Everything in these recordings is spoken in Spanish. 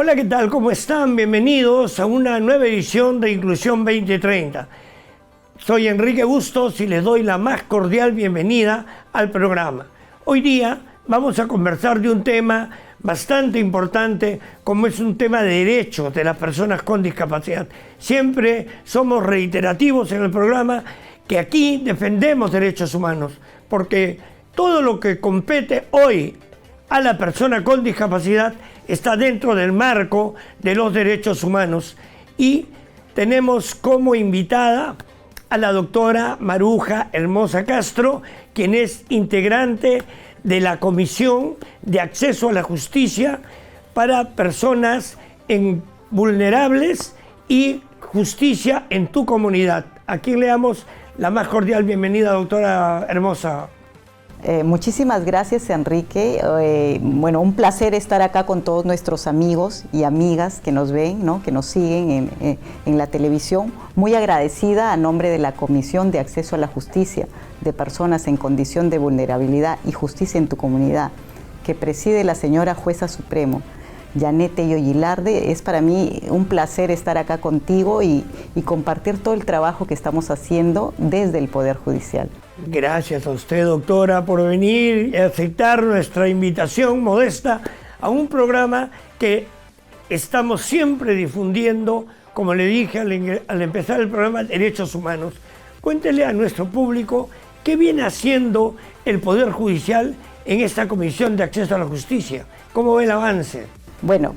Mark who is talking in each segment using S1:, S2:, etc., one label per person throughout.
S1: Hola, ¿qué tal? ¿Cómo están? Bienvenidos a una nueva edición de Inclusión 2030. Soy Enrique Bustos y les doy la más cordial bienvenida al programa. Hoy día vamos a conversar de un tema bastante importante, como es un tema de derechos de las personas con discapacidad. Siempre somos reiterativos en el programa que aquí defendemos derechos humanos, porque todo lo que compete hoy a la persona con discapacidad está dentro del marco de los derechos humanos. Y tenemos como invitada a la doctora Maruja Hermosa Castro, quien es integrante de la Comisión de Acceso a la Justicia para Personas Vulnerables y Justicia en tu Comunidad. A quien le damos la más cordial bienvenida, doctora Hermosa.
S2: Muchísimas gracias, Enrique. Bueno, un placer estar acá con todos nuestros amigos y amigas que nos ven, ¿no?, que nos siguen en la televisión. Muy agradecida a nombre de la Comisión de Acceso a la Justicia de Personas en Condición de Vulnerabilidad y Justicia en tu Comunidad, que preside la señora Jueza Supremo, Janet Tello Gilarde. Es para mí un placer estar acá contigo y compartir todo el trabajo que estamos haciendo desde el Poder Judicial.
S1: Gracias a usted, doctora, por venir y aceptar nuestra invitación modesta a un programa que estamos siempre difundiendo, como le dije al empezar el programa, derechos humanos. Cuéntele a nuestro público qué viene haciendo el Poder Judicial en esta Comisión de Acceso a la Justicia. ¿Cómo ve el avance?
S2: Bueno,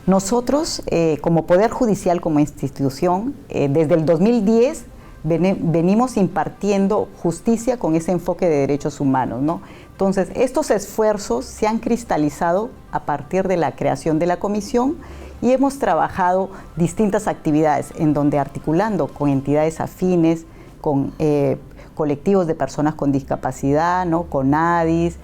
S2: nosotros como Poder Judicial, como institución, desde el 2010 venimos impartiendo justicia con ese enfoque de derechos humanos, ¿no? Entonces, estos esfuerzos se han cristalizado a partir de la creación de la comisión y hemos trabajado distintas actividades en donde, articulando con entidades afines, con colectivos de personas con discapacidad, ¿no?, con ADIS,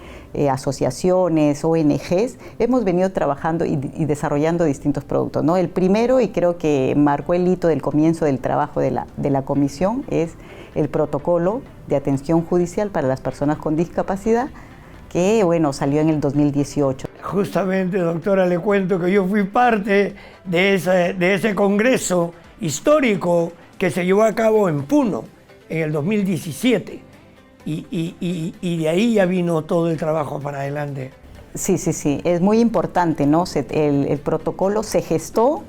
S2: asociaciones, ONGs, hemos venido trabajando y desarrollando distintos productos, ¿no? El primero, y creo que marcó el hito del comienzo del trabajo de la comisión, es el protocolo de atención judicial para las personas con discapacidad, que, bueno, salió en el 2018.
S1: Justamente, doctora, le cuento que yo fui parte de ese congreso histórico que se llevó a cabo en Puno en el 2017. Y de ahí ya vino todo el trabajo para adelante.
S2: Sí, es muy importante, ¿no? El protocolo se gestó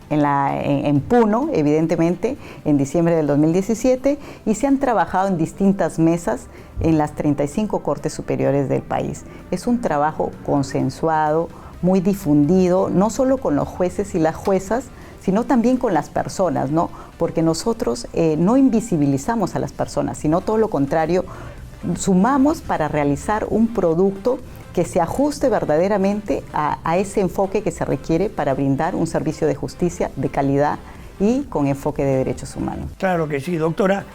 S2: en Puno, evidentemente, en diciembre del 2017, y se han trabajado en distintas mesas en las 35 cortes superiores del país. Es un trabajo consensuado, muy difundido, no solo con los jueces y las juezas, sino también con las personas, ¿no? Porque nosotros no invisibilizamos a las personas, sino todo lo contrario, sumamos para realizar un producto que se ajuste verdaderamente a ese enfoque que se requiere para brindar un servicio de justicia de calidad y con enfoque de derechos humanos.
S1: Claro que sí, doctora.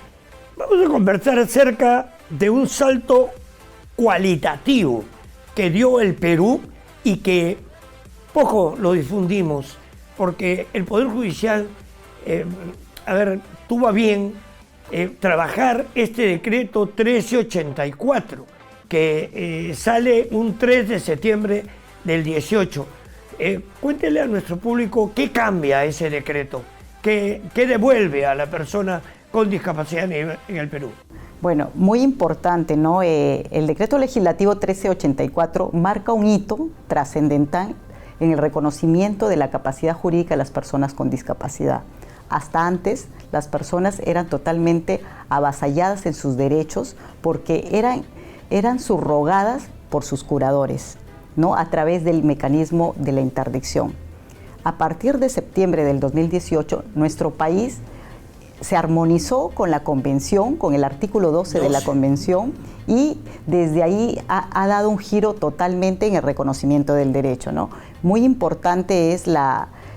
S1: Vamos a conversar acerca de un salto cualitativo que dio el Perú y que poco lo difundimos, porque el Poder Judicial, tuvo a bien trabajar este decreto 1384, que sale un 3 de septiembre del 18. Cuéntele a nuestro público qué cambia ese decreto, qué devuelve a la persona con discapacidad en el Perú.
S2: Bueno, muy importante, ¿no? El decreto legislativo 1384 marca un hito trascendental en el reconocimiento de la capacidad jurídica de las personas con discapacidad. Hasta antes, las personas eran totalmente avasalladas en sus derechos porque eran subrogadas por sus curadores, ¿no?, a través del mecanismo de la interdicción. A partir de septiembre del 2018, nuestro país se armonizó con la Convención, con el artículo 12 de la Convención, y desde ahí ha dado un giro totalmente en el reconocimiento del derecho, ¿no? Muy importante es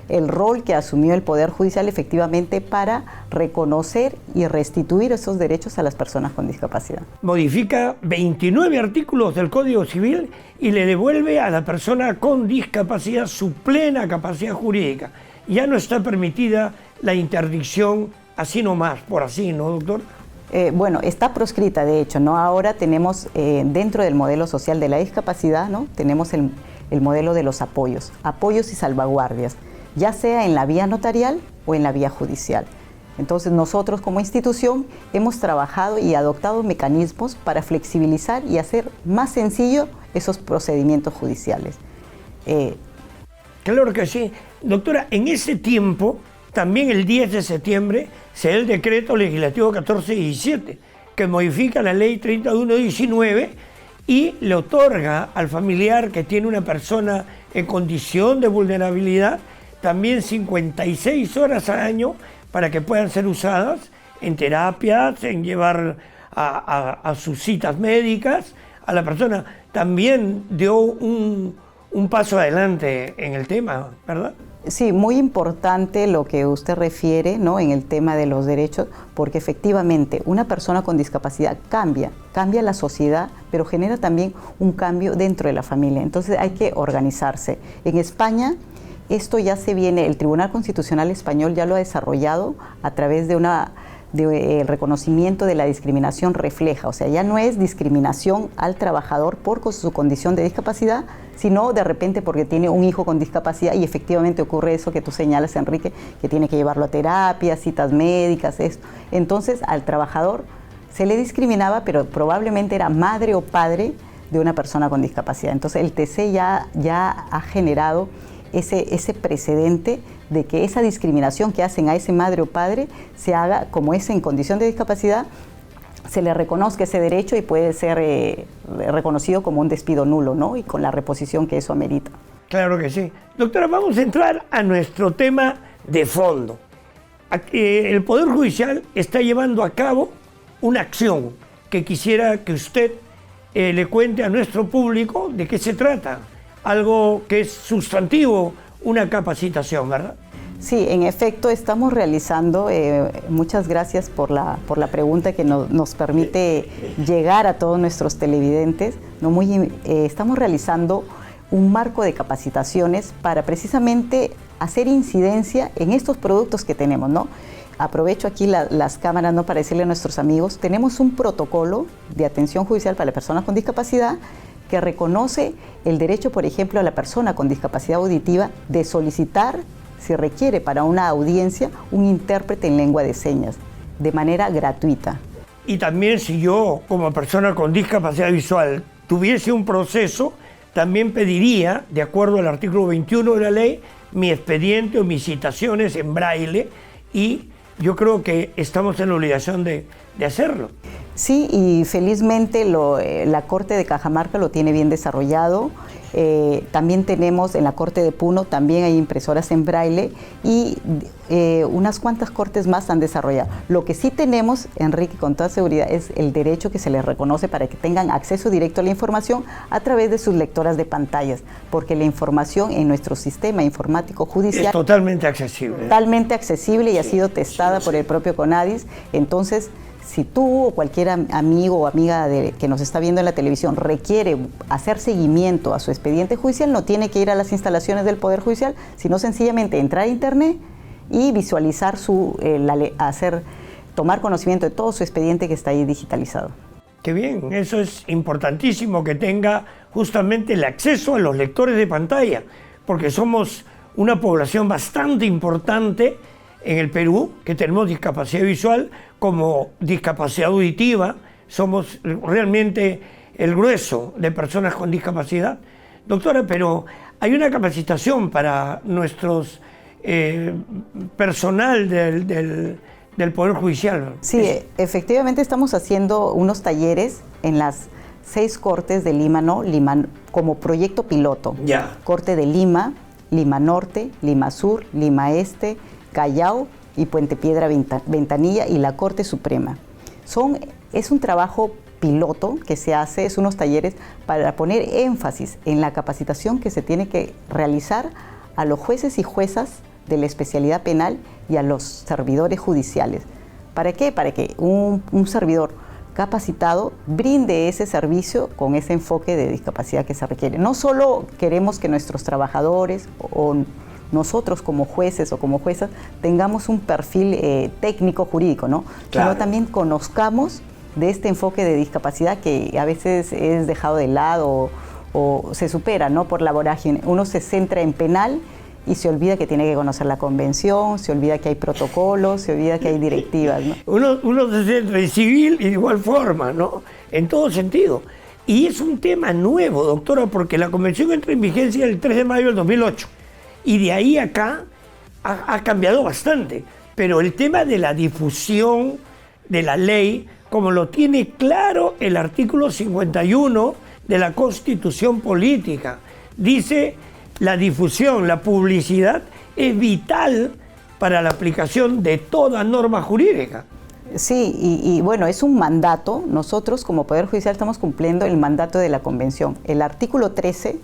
S2: el rol que asumió el Poder Judicial efectivamente para reconocer y restituir esos derechos a las personas con discapacidad.
S1: Modifica 29 artículos del Código Civil y le devuelve a la persona con discapacidad su plena capacidad jurídica. Ya no está permitida la interdicción así nomás, por así, ¿no, doctor?
S2: Bueno, está proscrita, de hecho, ¿no? Ahora tenemos dentro del modelo social de la discapacidad, ¿no?, tenemos el modelo de los apoyos y salvaguardias, ya sea en la vía notarial o en la vía judicial. Entonces nosotros como institución hemos trabajado y adoptado mecanismos para flexibilizar y hacer más sencillo esos procedimientos judiciales.
S1: Claro que sí. Doctora, en ese tiempo, también el 10 de septiembre, se da el decreto legislativo 1417, que modifica la ley 3119 y le otorga al familiar que tiene una persona en condición de vulnerabilidad también 56 horas al año para que puedan ser usadas en terapias, en llevar a sus citas médicas a la persona. También dio un paso adelante en el tema, ¿verdad?
S2: Sí, muy importante lo que usted refiere, ¿no?, en el tema de los derechos, porque efectivamente una persona con discapacidad cambia la sociedad, pero genera también un cambio dentro de la familia. Entonces hay que organizarse. En España, esto ya se viene, el Tribunal Constitucional Español ya lo ha desarrollado a través de el reconocimiento de la discriminación refleja, o sea, ya no es discriminación al trabajador por su condición de discapacidad, sino de repente porque tiene un hijo con discapacidad y efectivamente ocurre eso que tú señalas, Enrique, que tiene que llevarlo a terapia, citas médicas, esto. Entonces, al trabajador se le discriminaba, pero probablemente era madre o padre de una persona con discapacidad. Entonces, el TC ya ha generado ese precedente de que esa discriminación que hacen a ese madre o padre se haga, como es en condición de discapacidad, se le reconozca ese derecho y puede ser reconocido como un despido nulo, ¿no? Y con la reposición que eso amerita.
S1: Claro que sí. Doctora, vamos a entrar a nuestro tema de fondo. El Poder Judicial está llevando a cabo una acción que quisiera que usted le cuente a nuestro público de qué se trata. Algo que es sustantivo, una capacitación, ¿verdad?
S2: Sí, en efecto, estamos realizando, muchas gracias por la pregunta que nos permite llegar a todos nuestros televidentes, ¿no? Estamos realizando un marco de capacitaciones para precisamente hacer incidencia en estos productos que tenemos, ¿no? Aprovecho aquí las cámaras, ¿no?, para decirle a nuestros amigos, tenemos un protocolo de atención judicial para las personas con discapacidad que reconoce el derecho, por ejemplo, a la persona con discapacidad auditiva de solicitar, si requiere para una audiencia, un intérprete en lengua de señas, de manera gratuita.
S1: Y también si yo, como persona con discapacidad visual, tuviese un proceso, también pediría, de acuerdo al artículo 21 de la ley, mi expediente o mis citaciones en braille, y yo creo que estamos en la obligación de hacerlo.
S2: Sí, y felizmente la Corte de Cajamarca lo tiene bien desarrollado. También tenemos en la Corte de Puno, también hay impresoras en braille y unas cuantas cortes más han desarrollado. Lo que sí tenemos, Enrique, con toda seguridad, es el derecho que se les reconoce para que tengan acceso directo a la información a través de sus lectoras de pantallas, porque la información en nuestro sistema informático judicial
S1: es totalmente accesible.
S2: Totalmente accesible y ha sido testada por el propio CONADIS. Entonces, si tú o cualquier amigo o amiga que nos está viendo en la televisión requiere hacer seguimiento a su expediente judicial, no tiene que ir a las instalaciones del Poder Judicial, sino sencillamente entrar a internet y visualizar tomar conocimiento de todo su expediente que está ahí digitalizado.
S1: Qué bien, eso es importantísimo, que tenga justamente el acceso a los lectores de pantalla, porque somos una población bastante importante en el Perú, que tenemos discapacidad visual como discapacidad auditiva, somos realmente el grueso de personas con discapacidad. Doctora, pero hay una capacitación para nuestros personal del Poder Judicial.
S2: Sí, efectivamente estamos haciendo unos talleres en las 6 cortes de Lima, ¿no? Lima como proyecto piloto.
S1: Ya.
S2: Corte de Lima, Lima Norte, Lima Sur, Lima Este, Callao y Puente Piedra Ventanilla y la Corte Suprema. Es un trabajo piloto que se hace, es unos talleres para poner énfasis en la capacitación que se tiene que realizar a los jueces y juezas de la especialidad penal y a los servidores judiciales. ¿Para qué? Para que un servidor capacitado brinde ese servicio con ese enfoque de discapacidad que se requiere. No solo queremos que nuestros trabajadores o nosotros como jueces o como juezas tengamos un perfil técnico jurídico, ¿no?
S1: Claro.
S2: Sino también conozcamos de este enfoque de discapacidad que a veces es dejado de lado o se supera, ¿no?, por la vorágine. Uno se centra en penal y se olvida que tiene que conocer la convención, se olvida que hay protocolos, se olvida que hay directivas, ¿no?
S1: Uno se centra en civil y de igual forma, ¿no? En todo sentido. Y es un tema nuevo, doctora, porque la convención entra en vigencia el 3 de mayo del 2008. Y de ahí acá ha cambiado bastante. Pero el tema de la difusión de la ley, como lo tiene claro el artículo 51 de la Constitución Política, dice: la difusión, la publicidad es vital para la aplicación de toda norma jurídica.
S2: Sí, y bueno, es un mandato. Nosotros como Poder Judicial estamos cumpliendo el mandato de la Convención. El artículo 13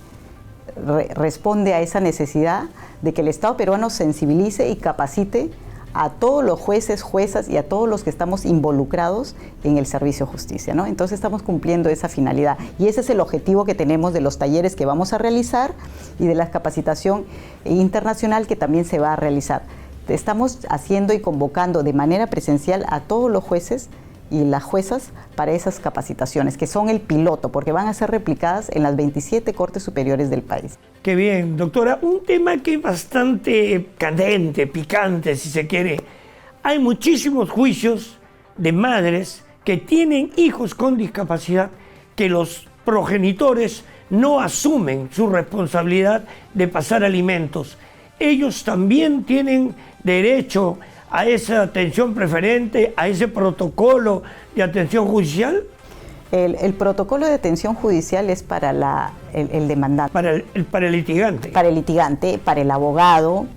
S2: responde a esa necesidad de que el Estado peruano sensibilice y capacite a todos los jueces, juezas y a todos los que estamos involucrados en el servicio de justicia, ¿no? Entonces estamos cumpliendo esa finalidad y ese es el objetivo que tenemos de los talleres que vamos a realizar y de la capacitación internacional que también se va a realizar. Estamos haciendo y convocando de manera presencial a todos los jueces y las juezas para esas capacitaciones, que son el piloto, porque van a ser replicadas en las 27 Cortes Superiores del país.
S1: Qué bien, doctora. Un tema que es bastante candente, picante, si se quiere. Hay muchísimos juicios de madres que tienen hijos con discapacidad, que los progenitores no asumen su responsabilidad de pasar alimentos. Ellos también tienen derecho a esa atención preferente, a ese protocolo de atención judicial.
S2: El protocolo de atención judicial es para el demandante.
S1: Para el litigante.
S2: Para el litigante, para el abogado,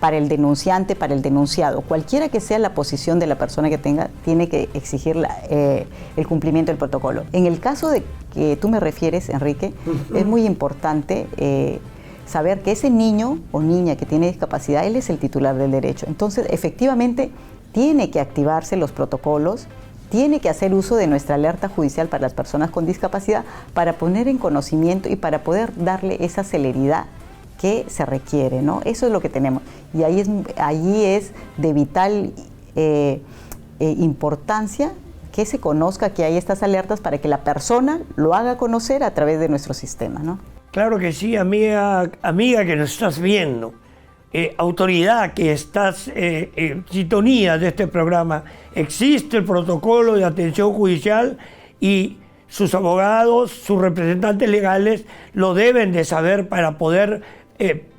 S2: para el denunciante, para el denunciado. Cualquiera que sea la posición de la persona que tenga, tiene que exigir el cumplimiento del protocolo. En el caso de que tú me refieres, Enrique, es muy importante saber que ese niño o niña que tiene discapacidad, él es el titular del derecho. Entonces, efectivamente, tiene que activarse los protocolos, tiene que hacer uso de nuestra alerta judicial para las personas con discapacidad para poner en conocimiento y para poder darle esa celeridad que se requiere, ¿no? Eso es lo que tenemos. Y allí es de vital importancia que se conozca que hay estas alertas para que la persona lo haga conocer a través de nuestro sistema, ¿no?
S1: Claro que sí, amiga que nos estás viendo, autoridad que estás en sintonía de este programa. Existe el protocolo de atención judicial y sus abogados, sus representantes legales lo deben de saber para poder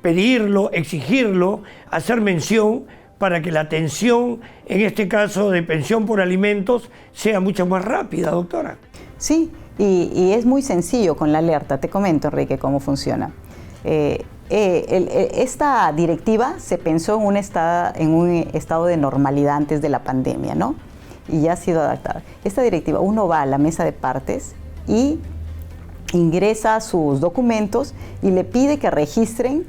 S1: pedirlo, exigirlo, hacer mención para que la atención, en este caso de pensión por alimentos, sea mucho más rápida, doctora.
S2: Sí. Y es muy sencillo con la alerta. Te comento, Enrique, cómo funciona. Esta directiva se pensó en un estado de normalidad antes de la pandemia, ¿no? Y ya ha sido adaptada. Esta directiva, uno va a la mesa de partes y ingresa sus documentos y le pide que registren,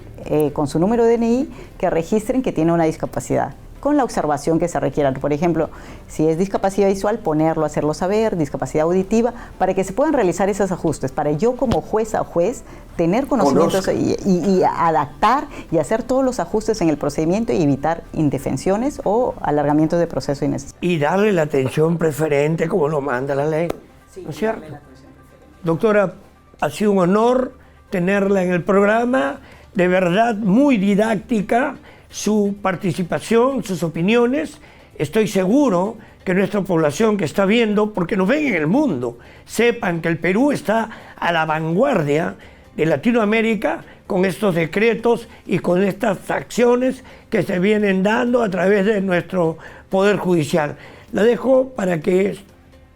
S2: con su número de DNI, que registren que tiene una discapacidad, con la observación que se requiera. Por ejemplo, si es discapacidad visual, ponerlo, hacerlo saber, discapacidad auditiva, para que se puedan realizar esos ajustes, para yo como jueza o juez tener conocimientos y adaptar y hacer todos los ajustes en el procedimiento y evitar indefensiones o alargamientos de proceso innecesarios.
S1: Y darle la atención preferente como lo manda la ley,
S2: sí,
S1: ¿no es cierto? Doctora, ha sido un honor tenerla en el programa, de verdad muy didáctica, su participación, sus opiniones. Estoy seguro que nuestra población que está viendo, porque nos ven en el mundo, sepan que el Perú está a la vanguardia de Latinoamérica con estos decretos y con estas acciones que se vienen dando a través de nuestro Poder Judicial. La dejo para que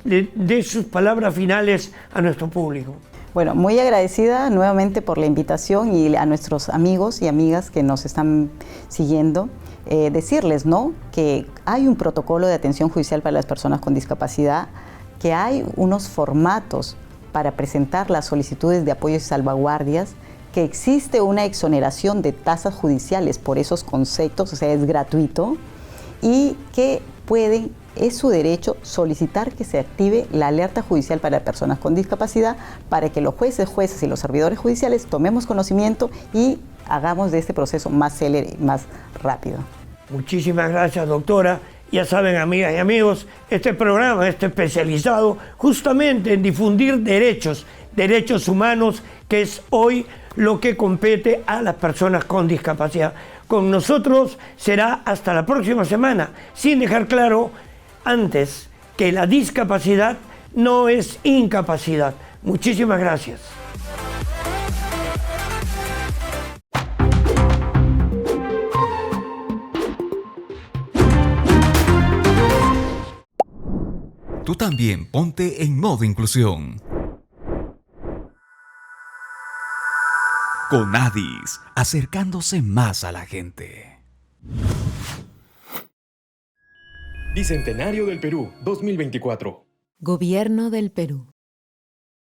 S1: le dé sus palabras finales a nuestro público.
S2: Bueno, muy agradecida nuevamente por la invitación y a nuestros amigos y amigas que nos están siguiendo. Decirles, ¿no?, que hay un protocolo de atención judicial para las personas con discapacidad, que hay unos formatos para presentar las solicitudes de apoyo y salvaguardias, que existe una exoneración de tasas judiciales por esos conceptos, o sea, es gratuito, y que es su derecho solicitar que se active la alerta judicial para personas con discapacidad para que los jueces y los servidores judiciales tomemos conocimiento y hagamos de este proceso más célere y más rápido.
S1: Muchísimas gracias, doctora. Ya saben, amigas y amigos, este programa está especializado justamente en difundir derechos derechos humanos, que es hoy lo que compete a las personas con discapacidad. Con nosotros será hasta la próxima semana, sin dejar claro antes que la discapacidad no es incapacidad. Muchísimas gracias.
S3: Tú también ponte en modo inclusión. Con Adis, acercándose más a la gente.
S4: Bicentenario del Perú, 2024.
S5: Gobierno del Perú.